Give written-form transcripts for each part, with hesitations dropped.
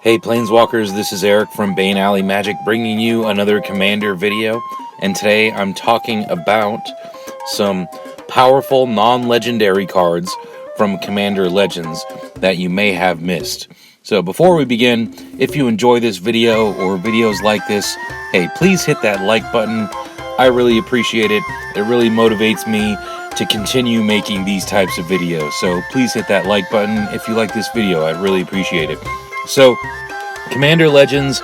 Hey Planeswalkers, this is Eric from Bane Alley Magic bringing you another Commander video, and today I'm talking about some powerful non-legendary cards from Commander Legends that you may have missed. So before we begin, if you enjoy this video or videos like this, hey, please hit that like button. I really appreciate it. It really motivates me to continue making these types of videos. So please hit that like button if you like this video. I'd really appreciate it. So, Commander Legends,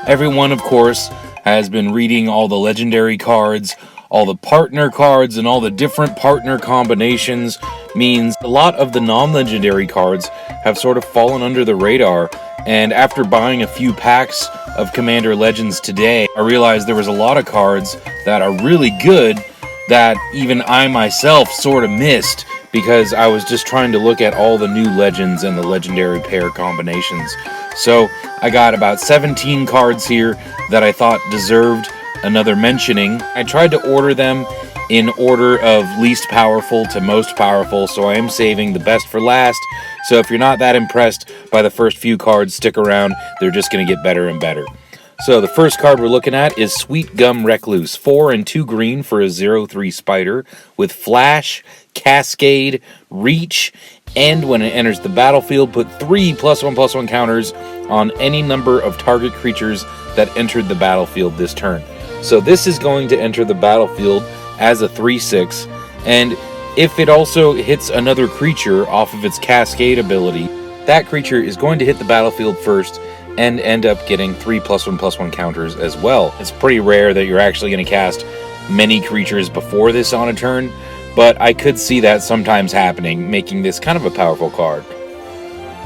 everyone, of course, has been reading all the legendary cards, all the partner cards, and all the different partner combinations. Means a lot of the non-legendary cards have sort of fallen under the radar. And after buying a few packs of Commander Legends today, I realized there was a lot of cards that are really good that even I myself sort of missed, because I was just trying to look at all the new legends and the legendary pair combinations. So I got about 17 cards here that I thought deserved another mentioning. I tried to order them in order of least powerful to most powerful, so I am saving the best for last. So if you're not that impressed by the first few cards, stick around. They're just going to get better and better. So the first card we're looking at is Sweet Gum Recluse, 4 and 2 green for a 0/3 spider with Flash, Cascade, Reach, and when it enters the battlefield, put 3 +1/+1 counters on any number of target creatures that entered the battlefield this turn. So this is going to enter the battlefield as a 3/6, and if it also hits another creature off of its Cascade ability, that creature is going to hit the battlefield first and end up getting 3 +1/+1 counters as well. It's pretty rare that you're actually going to cast many creatures before this on a turn, but I could see that sometimes happening, making this kind of a powerful card.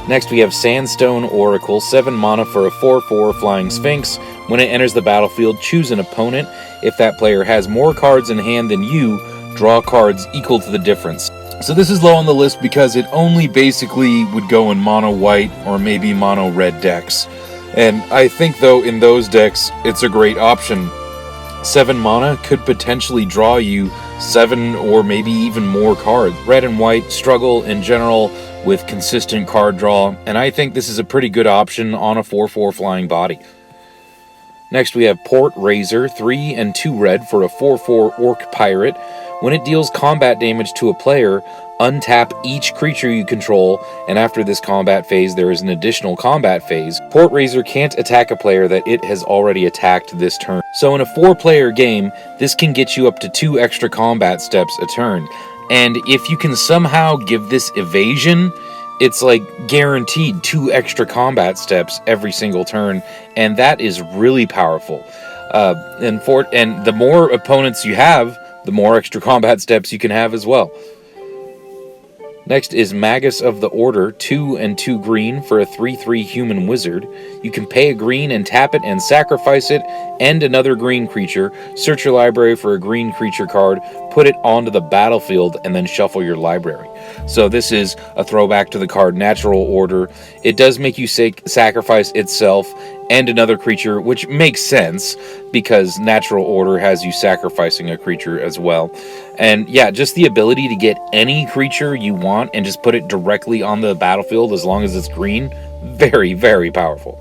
Next we have Sandstone Oracle, 7 mana for a 4/4 Flying Sphinx. When it enters the battlefield, choose an opponent. If that player has more cards in hand than you, draw cards equal to the difference. So this is low on the list because it only basically would go in mono white or maybe mono red decks. And I think though in those decks it's a great option. 7 mana could potentially draw you 7 or maybe even more cards. Red and white struggle in general with consistent card draw, and I think this is a pretty good option on a 4/4 flying body. Next we have Port Razor, 3 and 2 red for a 4/4 Orc Pirate. When it deals combat damage to a player, untap each creature you control, and after this combat phase there is an additional combat phase. Port Razor can't attack a player that it has already attacked this turn. So in a 4-player game, this can get you up to 2 extra combat steps a turn. And if you can somehow give this evasion, it's like guaranteed 2 extra combat steps every single turn, and that is really powerful. And the more opponents you have, the more extra combat steps you can have as well. Next is Magus of the Order, 2 and 2 green for a 3/3 human wizard. You can pay a green and tap it and sacrifice it and another green creature. Search your library for a green creature card, put it onto the battlefield, and then shuffle your library. So this is a throwback to the card Natural Order. It does make you sacrifice itself and another creature, which makes sense because Natural Order has you sacrificing a creature as well. And yeah, just the ability to get any creature you want and just put it directly on the battlefield as long as it's green, very, very powerful.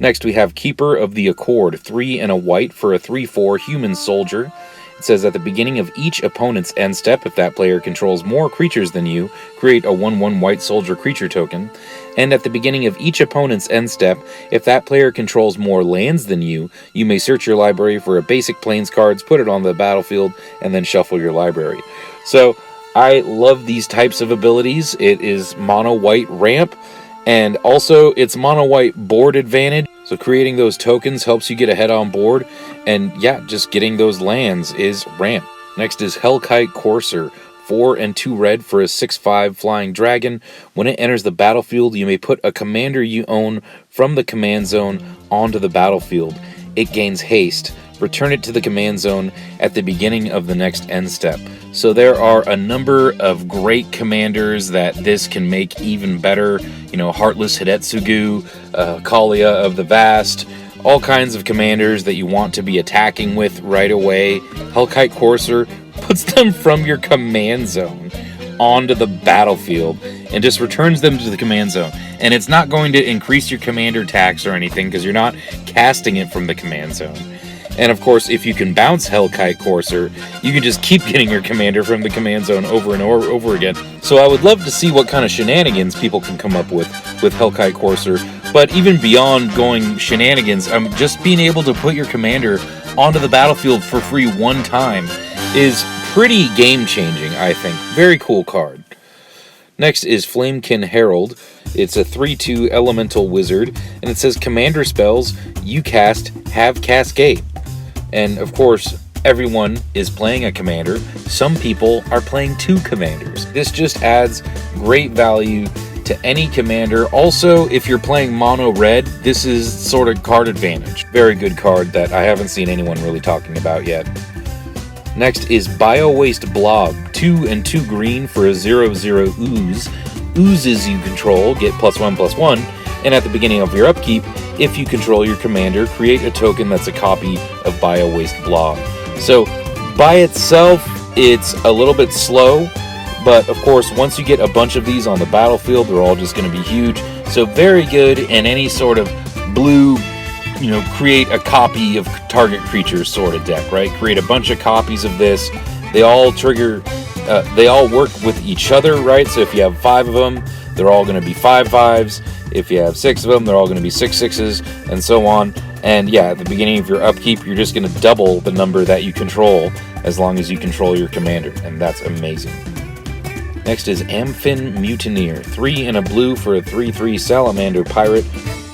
Next we have Keeper of the Accord, 3 and a white for a 3/4 human soldier. It says at the beginning of each opponent's end step, if that player controls more creatures than you, create a 1/1 white soldier creature token. And at the beginning of each opponent's end step, if that player controls more lands than you, you may search your library for a basic plains cards, put it on the battlefield, and then shuffle your library. So I love these types of abilities. It is mono white ramp, and also it's mono white board advantage. So creating those tokens helps you get ahead on board, and yeah, just getting those lands is ramp. Next is Hellkite Courser, 4 and 2 red for a 6/5 flying dragon. When it enters the battlefield, you may put a commander you own from the command zone onto the battlefield. It gains haste. Return it to the command zone at the beginning of the next end step. So there are a number of great commanders that this can make even better. You know, Heartless Hidetsugu, Kalia of the Vast, all kinds of commanders that you want to be attacking with right away. Hellkite Courser puts them from your command zone. onto the battlefield and just returns them to the command zone. And it's not going to increase your commander tax or anything because you're not casting it from the command zone. And of course, if you can bounce Hellkite Courser, you can just keep getting your commander from the command zone over and over again. So I would love to see what kind of shenanigans people can come up with Hellkite Courser. But even beyond going shenanigans, just being able to put your commander onto the battlefield for free one time is pretty game-changing, I think. Very cool card. Next is Flamekin Herald. It's a 3/2 elemental wizard, and it says commander spells you cast have Cascade. And of course, everyone is playing a commander. Some people are playing 2 commanders. This just adds great value to any commander. Also, if you're playing mono red, this is sort of card advantage. Very good card that I haven't seen anyone really talking about yet. Next is Bio-Waste Blob, 2 and 2 green for a 0/0 ooze. Oozes you control get +1/+1, and at the beginning of your upkeep, if you control your commander, create a token that's a copy of Bio-Waste Blob. So, by itself, it's a little bit slow, but of course, once you get a bunch of these on the battlefield, they're all just going to be huge. So very good in any sort of blue, create a copy of target creature sort of deck, right? Create a bunch of copies of this. They all trigger, they all work with each other, right? So if you have 5 of them, they're all going to be 5/5s. If you have 6 of them, they're all going to be 6/6s, and so on. And yeah, at the beginning of your upkeep, you're just going to double the number that you control as long as you control your commander, and that's amazing. Next is Amphin Mutineer, 3 and a blue for a 3/3 Salamander Pirate.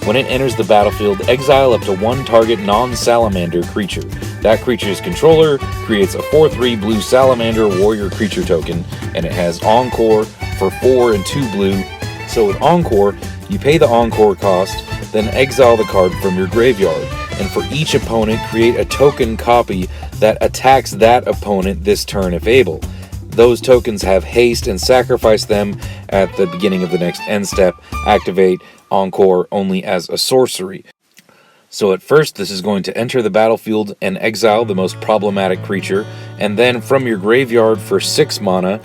When it enters the battlefield, exile up to 1 target non-salamander creature. That creature's controller creates a 4/3 blue Salamander Warrior creature token, and it has Encore for 4 and 2 blue. So with Encore, you pay the Encore cost, then exile the card from your graveyard, and for each opponent, create a token copy that attacks that opponent this turn if able. Those tokens have haste, and sacrifice them at the beginning of the next end step. Activate Encore only as a sorcery. So at first, this is going to enter the battlefield and exile the most problematic creature, and then from your graveyard for 6 mana,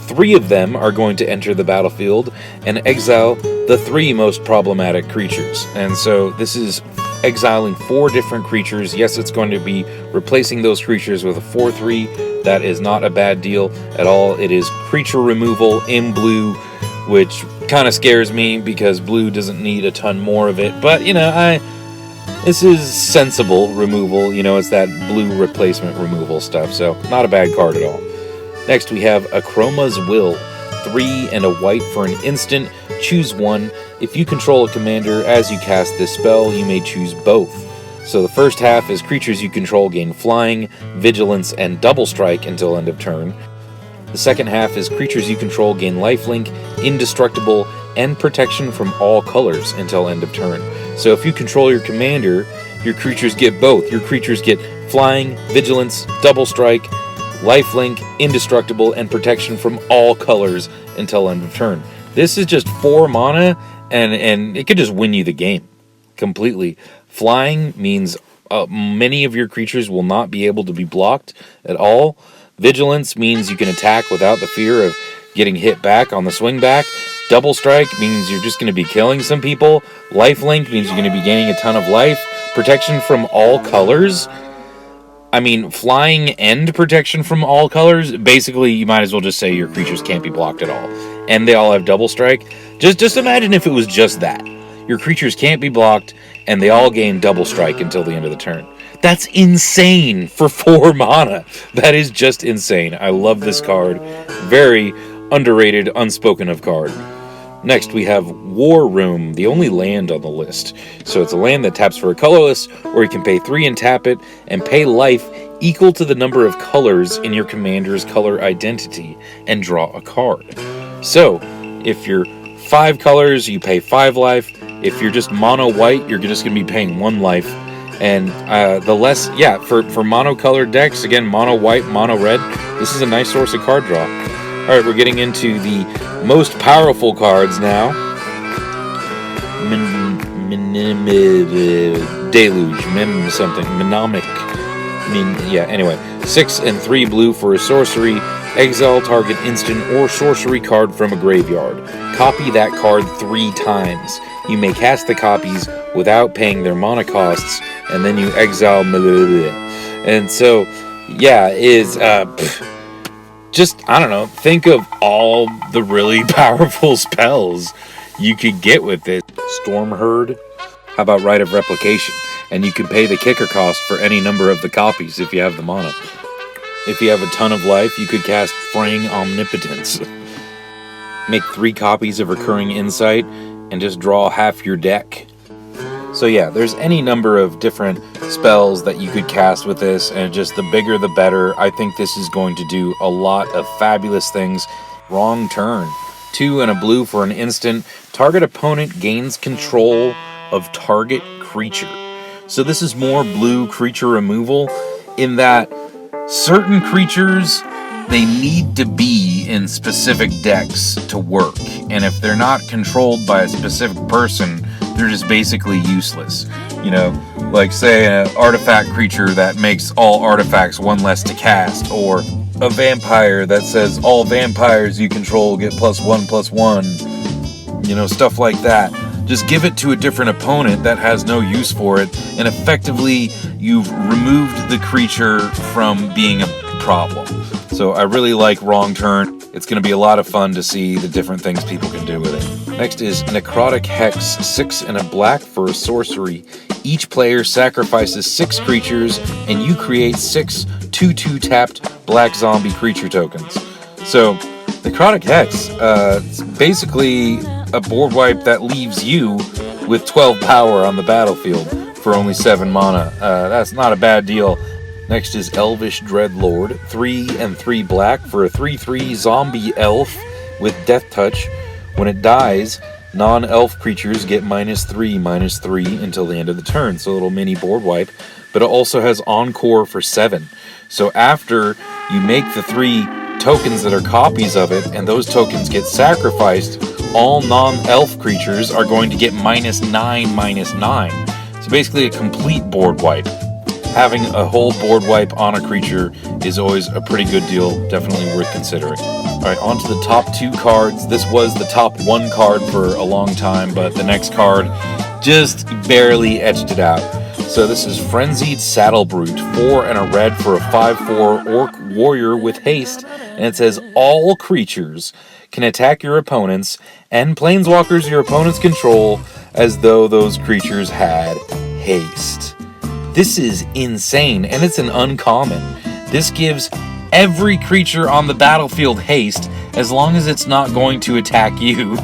3 of them are going to enter the battlefield and exile the 3 most problematic creatures. And so this is exiling 4 different creatures. Yes, it's going to be replacing those creatures with a 4/3. That is not a bad deal at all. It is creature removal in blue, which kind of scares me because blue doesn't need a ton more of it. But, this is sensible removal. It's that blue replacement removal stuff, so not a bad card at all. Next, we have Akroma's Will, 3 and a white for an instant. Choose 1. If you control a commander as you cast this spell, you may choose both. So the first half is creatures you control gain flying, vigilance, and double strike until end of turn. The second half is creatures you control gain lifelink, indestructible, and protection from all colors until end of turn. So if you control your commander, your creatures get both. Your creatures get flying, vigilance, double strike, lifelink, indestructible, and protection from all colors until end of turn. This is just 4 mana, and it could just win you the game completely. Flying means many of your creatures will not be able to be blocked at all. Vigilance means you can attack without the fear of getting hit back on the swing back. Double strike means you're just going to be killing some people. Lifelink means you're going to be gaining a ton of life. Protection from all colors. Flying and protection from all colors. Basically, you might as well just say your creatures can't be blocked at all. And they all have double strike. Just imagine if it was just that. Your creatures can't be blocked, and they all gain double strike until the end of the turn. That's insane for 4 mana. That is just insane. I love this card. Very underrated, unspoken of card. Next, we have War Room, the only land on the list. So it's a land that taps for a colorless, or you can pay 3 and tap it, and pay life equal to the number of colors in your commander's color identity, and draw a card. So, if you're 5 colors, you pay 5 life. If you're just mono white, you're just going to be paying 1 life. And for monocolored decks, again, mono white, mono red, this is a nice source of card draw. Alright, we're getting into the most powerful cards now. Deluge, Mnemonic. Anyway. 6 and 3 blue for a sorcery. Exile target instant or sorcery card from a graveyard. Copy that card 3 times. You may cast the copies without paying their mana costs, and then you exile. And so, yeah, just, I don't know, think of all the really powerful spells you could get with this. Storm Herd. How about Rite of Replication? And you can pay the kicker cost for any number of the copies if you have the mana. If you have a ton of life, you could cast Fraying Omnipotence. Make 3 copies of Recurring Insight and just draw half your deck. So yeah, there's any number of different spells that you could cast with this, and just the bigger the better. I think this is going to do a lot of fabulous things. Wrong Turn. 2 and a blue for an instant. Target opponent gains control of target creature. So this is more blue creature removal in that certain creatures, they need to be in specific decks to work, and if they're not controlled by a specific person, they're just basically useless. You know, like say an artifact creature that makes all artifacts 1 less to cast, or a vampire that says all vampires you control get +1/+1, you know, stuff like that. Just give it to a different opponent that has no use for it, and effectively you've removed the creature from being a problem. So I really like Wrong Turn. It's going to be a lot of fun to see the different things people can do with it. Next is Necrotic Hex, 6 and a black for a sorcery. Each player sacrifices 6 creatures, and you create 6 2/2 tapped black zombie creature tokens. So Necrotic Hex, it's basically a board wipe that leaves you with 12 power on the battlefield for only 7 mana. That's not a bad deal. Next is Elvish Dreadlord, 3 and 3 black for a 3/3 zombie elf with Death Touch. When it dies, non-elf creatures get -3/-3 until the end of the turn. So a little mini board wipe, but it also has Encore for 7. So after you make the 3 tokens that are copies of it, and those tokens get sacrificed, all non-elf creatures are going to get -9/-9. So basically a complete board wipe. Having a whole board wipe on a creature is always a pretty good deal, definitely worth considering. Alright, on to the top 2 cards. This was the top 1 card for a long time, but the next card just barely edged it out. So this is Frenzied Saddle Brute, 4 and a red for a 5/4 Orc Warrior with haste, and it says all creatures can attack your opponents and planeswalkers your opponents control as though those creatures had haste. This is insane, and it's an uncommon. This gives every creature on the battlefield haste as long as it's not going to attack you.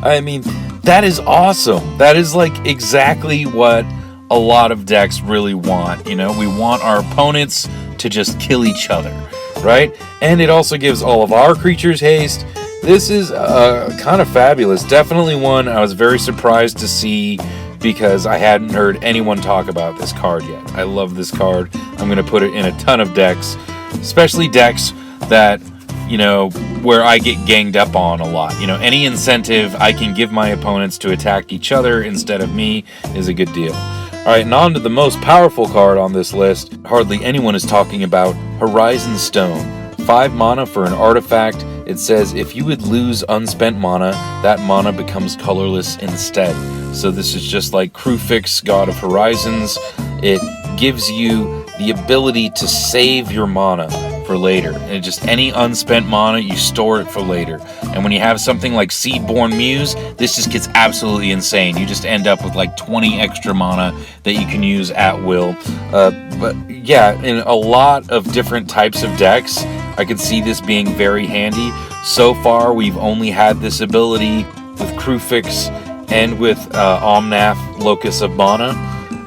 I mean, that is awesome. That is like exactly what a lot of decks really want. You know, we want our opponents to just kill each other, right? And it also gives all of our creatures haste. This is kind of fabulous. Definitely one I was very surprised to see, because I hadn't heard anyone talk about this card yet. I love this card. I'm going to put it in a ton of decks, especially decks that, you know, where I get ganged up on a lot. You know, any incentive I can give my opponents to attack each other instead of me is a good deal. Alright, and on to the most powerful card on this list. Hardly anyone is talking about Horizon Stone. 5 mana for an artifact. It says if you would lose unspent mana, that mana becomes colorless instead. So this is just like Kruphix, God of Horizons. It gives you the ability to save your mana for later. And just any unspent mana, you store it for later. And when you have something like Seedborn Muse, this just gets absolutely insane. You just end up with like 20 extra mana that you can use at will. But yeah, in a lot of different types of decks, I could see this being very handy. So far, we've only had this ability with Kruphix and with Omnath, Locus of Mana.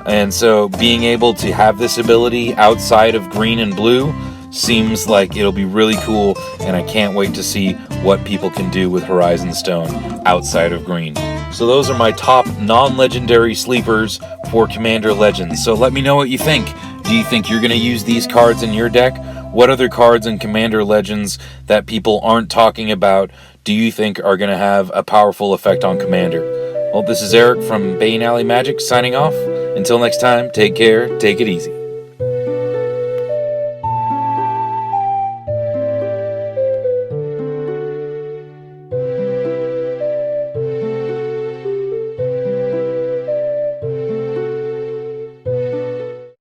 And so being able to have this ability outside of green and blue seems like it'll be really cool, and I can't wait to see what people can do with Horizon Stone outside of green. So those are my top non-legendary sleepers for Commander Legends. So let me know what you think. Do you think you're going to use these cards in your deck? What other cards in Commander Legends that people aren't talking about do you think are going to have a powerful effect on Commander? Well, this is Eric from Bane Alley Magic signing off. Until next time, take care, take it easy.